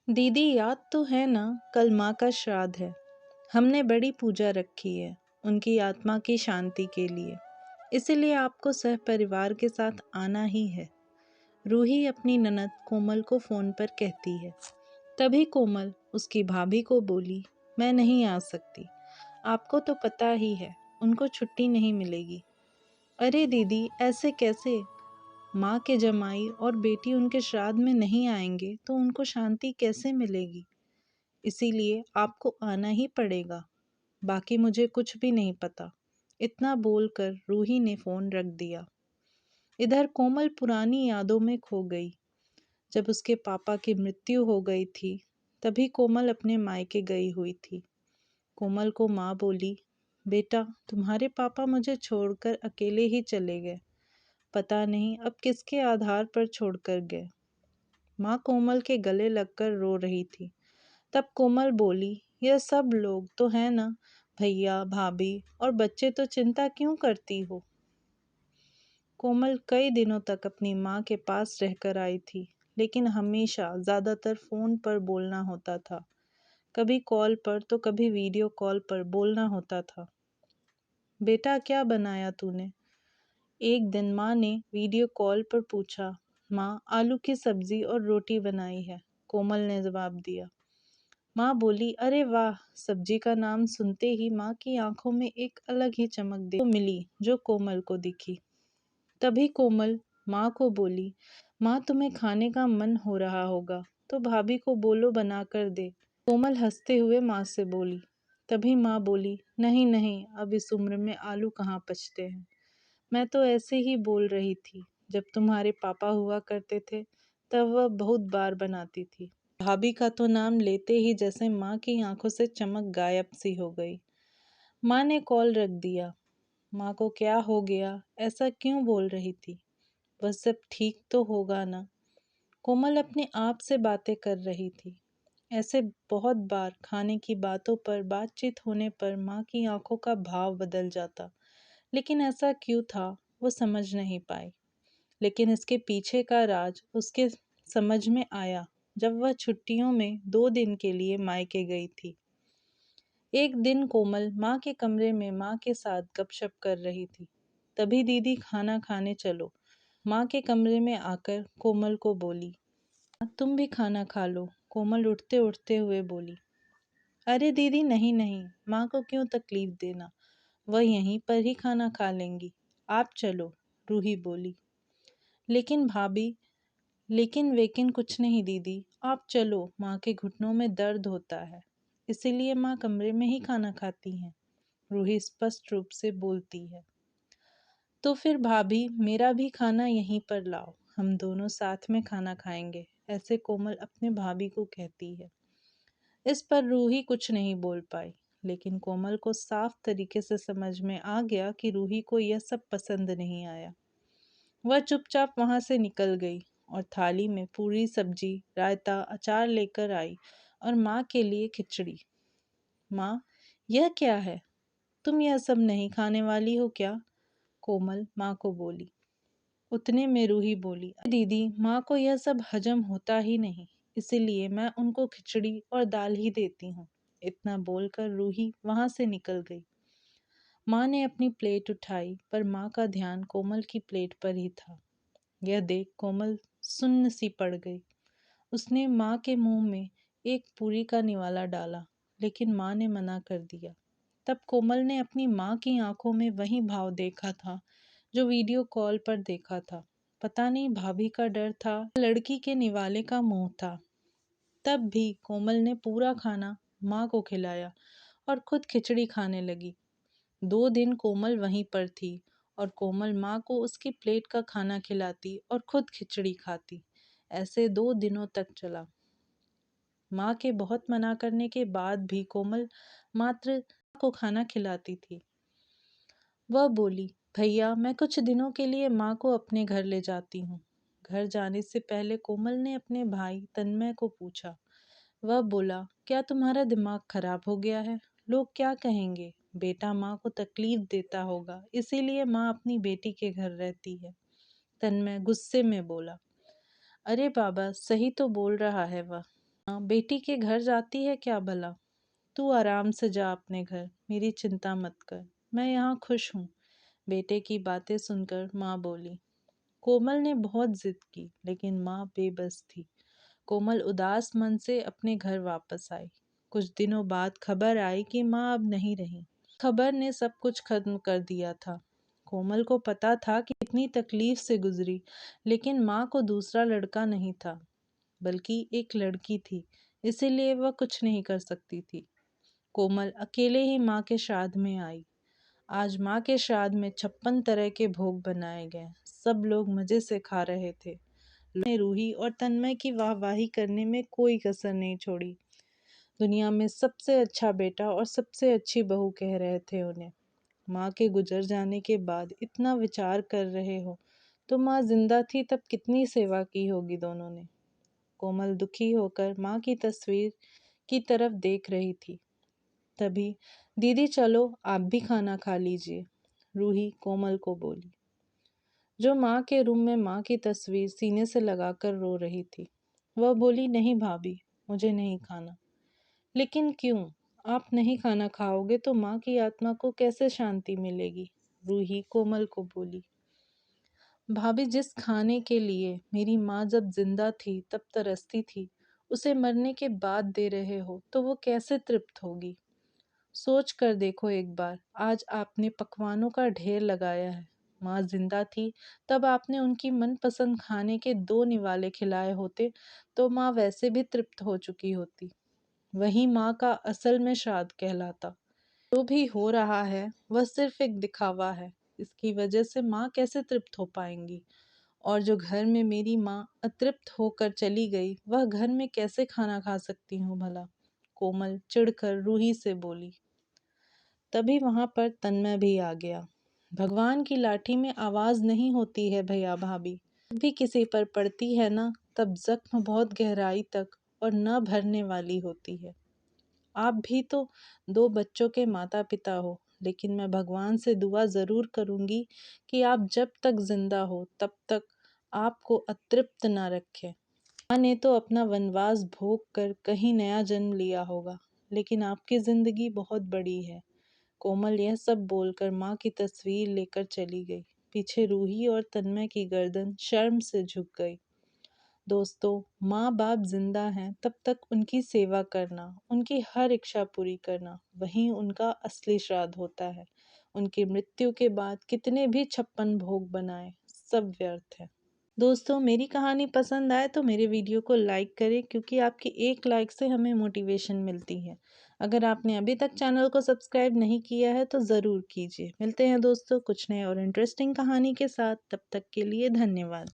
दीदी याद तो है ना, कल माँ का श्राद्ध है। हमने बड़ी पूजा रखी है उनकी आत्मा की शांति के लिए। इसीलिए आपको सह परिवार के साथ आना ही है। रूही अपनी ननद कोमल को फोन पर कहती है। तभी कोमल उसकी भाभी को बोली, मैं नहीं आ सकती। आपको तो पता ही है उनको छुट्टी नहीं मिलेगी। अरे दीदी ऐसे कैसे? माँ के जमाई और बेटी उनके श्राद्ध में नहीं आएंगे तो उनको शांति कैसे मिलेगी? इसीलिए आपको आना ही पड़ेगा। बाकी मुझे कुछ भी नहीं पता। इतना बोलकर रूही ने फोन रख दिया। इधर कोमल पुरानी यादों में खो गई। जब उसके पापा की मृत्यु हो गई थी तभी कोमल अपने मायके गई हुई थी। कोमल को माँ बोली, बेटा तुम्हारे पापा मुझे छोड़कर अकेले ही चले गए। पता नहीं अब किसके आधार पर छोड़कर गए। माँ कोमल के गले लगकर रो रही थी। तब कोमल बोली, यह सब लोग तो है ना, भैया भाभी और बच्चे, तो चिंता क्यों करती हो? कोमल कई दिनों तक अपनी माँ के पास रहकर आई थी, लेकिन हमेशा ज़्यादातर फ़ोन पर बोलना होता था। कभी कॉल पर तो कभी वीडियो कॉल पर बोलना होता था। बेटा क्या बनाया तूने? एक दिन माँ ने वीडियो कॉल पर पूछा। माँ आलू की सब्जी और रोटी बनाई है, कोमल ने जवाब दिया। माँ बोली, अरे वाह। सब्जी का नाम सुनते ही माँ की आंखों में एक अलग ही चमक देखने को मिली जो कोमल को दिखी। तभी कोमल माँ को बोली, माँ तुम्हें खाने का मन हो रहा होगा तो भाभी को बोलो बना कर दे। कोमल हंसते हुए माँ से बोली। तभी माँ बोली, नहीं नहीं, अब इस उम्र में आलू कहाँ पचते हैं। मैं तो ऐसे ही बोल रही थी। जब तुम्हारे पापा हुआ करते थे तब वह बहुत बार बनाती थी। भाभी का तो नाम लेते ही जैसे माँ की आंखों से चमक गायब सी हो गई। माँ ने कॉल रख दिया। माँ को क्या हो गया, ऐसा क्यों बोल रही थी? वह सब ठीक तो होगा ना? कोमल अपने आप से बातें कर रही थी। ऐसे बहुत बार खाने की बातों पर बातचीत होने पर माँ की आंखों का भाव बदल जाता, लेकिन ऐसा क्यों था वो समझ नहीं पाई। लेकिन इसके पीछे का राज उसके समझ में आया जब वह छुट्टियों में 2 दिन के लिए मायके गई थी। एक दिन कोमल माँ के कमरे में माँ के साथ गपशप कर रही थी। तभी दीदी खाना खाने चलो माँ के कमरे में आकर कोमल को बोली, तुम भी खाना खा लो। कोमल उठते उठते हुए बोली, अरे दीदी नहीं नहीं, माँ को क्यों तकलीफ देना, वह यहीं पर ही खाना खा लेंगी। आप चलो, रूही बोली। लेकिन भाभी, लेकिन वेकिन कुछ नहीं दीदी, आप चलो, माँ के घुटनों में दर्द होता है, इसीलिए माँ कमरे में ही खाना खाती हैं, रूही स्पष्ट रूप से बोलती है। तो फिर भाभी मेरा भी खाना यहीं पर लाओ, हम दोनों साथ में खाना खाएंगे, ऐसे कोमल अपने भाभी को कहती है। इस पर रूही कुछ नहीं बोल पाई, लेकिन कोमल को साफ तरीके से समझ में आ गया कि रूही को यह सब पसंद नहीं आया। वह चुपचाप वहां से निकल गई और थाली में पूरी सब्जी, रायता, अचार लेकर आई और माँ के लिए खिचड़ी। माँ, यह क्या है? तुम यह सब नहीं खाने वाली हो क्या? कोमल माँ को बोली। उतने में रूही बोली, दीदी माँ को यह सब हजम होता ही नहीं, इसीलिए मैं उनको खिचड़ी और दाल ही देती हूँ। इतना बोलकर रूही वहां से निकल गई। माँ ने अपनी प्लेट उठाई पर माँ का ध्यान कोमल की प्लेट पर ही था। यह देख कोमल सुन्न सी पड़ गई। उसने माँ के मुंह में एक पूरी का निवाला डाला, लेकिन माँ ने मना कर दिया। तब कोमल ने अपनी माँ की आंखों में वही भाव देखा था जो वीडियो कॉल पर देखा था। पता नहीं भाभी का डर था, लड़की के निवाले का मोह था। तब भी कोमल ने पूरा खाना माँ को खिलाया और खुद खिचड़ी खाने लगी। 2 दिन कोमल वहीं पर थी और कोमल माँ को उसकी प्लेट का खाना खिलाती और खुद खिचड़ी खाती। ऐसे 2 दिनों तक चला। माँ के बहुत मना करने के बाद भी कोमल मात्र को खाना खिलाती थी। वह बोली, भैया मैं कुछ दिनों के लिए माँ को अपने घर ले जाती हूँ। घर जाने से पहले कोमल ने अपने भाई तन्मय को पूछा। वह बोला, क्या तुम्हारा दिमाग खराब हो गया है? लोग क्या कहेंगे? बेटा माँ को तकलीफ देता होगा, इसीलिए माँ अपनी बेटी के घर रहती है। तन्मय गुस्से में बोला, अरे बाबा सही तो बोल रहा है वह। माँ बेटी के घर जाती है क्या भला? तू आराम से जा अपने घर, मेरी चिंता मत कर, मैं यहाँ खुश हूँ। बेटे की बातें सुनकर माँ बोली। कोमल ने बहुत जिद की, लेकिन माँ बेबस थी। कोमल उदास मन से अपने घर वापस आई। कुछ दिनों बाद खबर आई कि माँ अब नहीं रही। खबर ने सब कुछ खत्म कर दिया था। कोमल को पता था कि कितनी तकलीफ से गुजरी, लेकिन माँ को दूसरा लड़का नहीं था, बल्कि एक लड़की थी, इसीलिए वह कुछ नहीं कर सकती थी। कोमल अकेले ही माँ के श्राद्ध में आई। आज माँ के श्राद्ध में 56 तरह के भोग बनाए गए। सब लोग मजे से खा रहे थे। ने रूही और तन्मय की वाहवाही करने में कोई कसर नहीं छोड़ी। दुनिया में सबसे अच्छा बेटा और सबसे अच्छी बहू कह रहे थे उन्हें। माँ के गुजर जाने के बाद इतना विचार कर रहे हो, तो माँ जिंदा थी तब कितनी सेवा की होगी दोनों ने। कोमल दुखी होकर माँ की तस्वीर की तरफ देख रही थी। तभी दीदी चलो आप भी खाना खा लीजिए, रूही कोमल को बोली, जो माँ के रूम में माँ की तस्वीर सीने से लगाकर रो रही थी। वह बोली, नहीं भाभी, मुझे नहीं खाना। लेकिन क्यों? आप नहीं खाना खाओगे तो माँ की आत्मा को कैसे शांति मिलेगी? रूही कोमल को बोली, भाभी जिस खाने के लिए मेरी माँ जब जिंदा थी तब तरसती थी, उसे मरने के बाद दे रहे हो तो वो कैसे तृप्त होगी? सोच कर देखो एक बार, आज आपने पकवानों का ढेर लगाया है। माँ जिंदा थी तब आपने उनकी मनपसंद खाने के 2 निवाले खिलाए होते तो माँ वैसे भी तृप्त हो चुकी होती। वही माँ का असल में श्राद्ध कहलाता। जो भी हो रहा है वह सिर्फ एक दिखावा है। इसकी वजह से माँ कैसे तृप्त हो पाएंगी? और जो घर में मेरी माँ अतृप्त होकर चली गई, वह घर में कैसे खाना खा सकती हूँ भला? कोमल चिढ़कर रूही से बोली। तभी वहां पर तन्मय भी आ गया। भगवान की लाठी में आवाज नहीं होती है भैया भाभी, जब भी किसी पर पड़ती है ना, तब जख्म बहुत गहराई तक और न भरने वाली होती है। आप भी तो 2 बच्चों के माता पिता हो, लेकिन मैं भगवान से दुआ जरूर करूंगी कि आप जब तक जिंदा हो तब तक आपको अतृप्त ना रखे। माँ ने तो अपना वनवास भोग कर कहीं नया जन्म लिया होगा, लेकिन आपकी जिंदगी बहुत बड़ी है। कोमल यह सब बोलकर माँ की तस्वीर लेकर चली गई। पीछे रूही और तन्मय की गर्दन शर्म से झुक गई। दोस्तों, माँ बाप जिंदा हैं तब तक उनकी सेवा करना, उनकी हर इच्छा पूरी करना, वही उनका असली श्राद्ध होता है। उनकी मृत्यु के बाद कितने भी 56 भोग बनाए, सब व्यर्थ है। दोस्तों, मेरी कहानी पसंद आए तो मेरे वीडियो को लाइक करें, क्योंकि आपकी एक लाइक से हमें मोटिवेशन मिलती है। अगर आपने अभी तक चैनल को सब्सक्राइब नहीं किया है तो ज़रूर कीजिए। मिलते हैं दोस्तों कुछ नए और इंटरेस्टिंग कहानी के साथ। तब तक के लिए धन्यवाद।